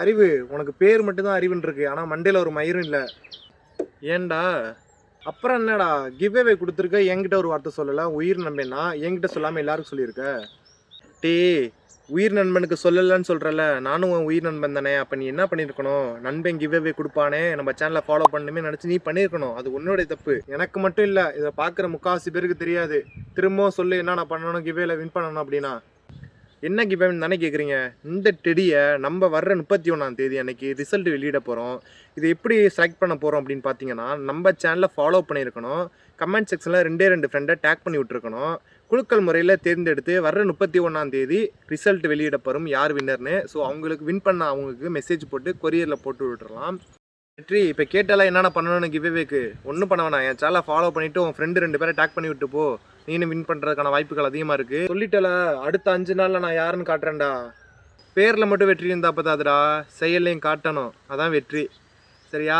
அறிவு உனக்கு பேர் மட்டும்தான் அறிவுன்னு இருக்கு, ஆனால் மண்டையில் ஒரு மயிரும் இல்லை. ஏன்டா? அப்புறம் என்னடா கிவ்அவே கொடுத்துருக்க, என்கிட்ட ஒரு வார்த்தை சொல்லலை. உயிர் நண்பனா என்கிட்ட சொல்லாமல் எல்லாருக்கும் சொல்லியிருக்க. டே, உயிர் நண்பனுக்கு சொல்லலைன்னு சொல்கிறல, நானும் உன் உயிர் நண்பன் தானே. அப்போ நீ என்ன பண்ணியிருக்கணும்? நண்பன் கிவ்அவே கொடுப்பானே, நம்ம சேனலை ஃபாலோ பண்ணுமே நினச்சி நீ பண்ணியிருக்கணும். அது உன்னோடைய தப்பு, எனக்கு மட்டும் இல்லை. இதை பார்க்குற முக்கால்வாசி பேருக்கு தெரியாது. திரும்பவும் சொல்லு, என்ன நான் பண்ணணும் கிவ்அவேல வின் பண்ணணும் அப்படின்னா. என்ன கிவ்அவேன்னு தானே கேட்குறீங்க? இந்த டெடியை நம்ம வர்ற 31ஆம் தேதி அன்னைக்கு ரிசல்ட் வெளியிட போகிறோம். இது எப்படி செலக்ட் பண்ண போகிறோம் அப்படின்னு பார்த்தீங்கன்னா, நம்ம சேனலை ஃபாலோ பண்ணியிருக்கணும், கமெண்ட் செக்ஷனில் 2 ஃப்ரெண்டை டேக் பண்ணி விட்டுருக்கணும், குலுக்கல் முறையில் தேர்ந்தெடுத்து வர்ற 31ஆம் தேதி ரிசல்ட் வெளியிட போகிறோம் யார் வின்னர்னு. ஸோ அவங்களுக்கு வின் பண்ண அவங்களுக்கு மெசேஜ் போட்டு கொரியரில் போட்டு விட்டுறலாம். வெற்றி, இப்போ கேட்டாலாம் என்னென்ன பண்ணணும்னு கிவ்அவேக்கு ஒன்றும் பண்ண வேணாம். என் சேனலை ஃபாலோ பண்ணிவிட்டு உன் ஃப்ரெண்டு 2 பேரை டேக் பண்ணி விட்டு போ, நீனும் வின் பண்ணுறதுக்கான வாய்ப்புகள் அதிகமாக இருக்குது. சொல்லிட்டல, அடுத்த 5 நாளில் நான் யாருன்னு காட்டுறேன்டா. பேரில் மட்டும் வெற்றி இருந்தால் பார்த்தாதுடா, செயல்லையும் காட்டணும், அதான் வெற்றி. சரியா?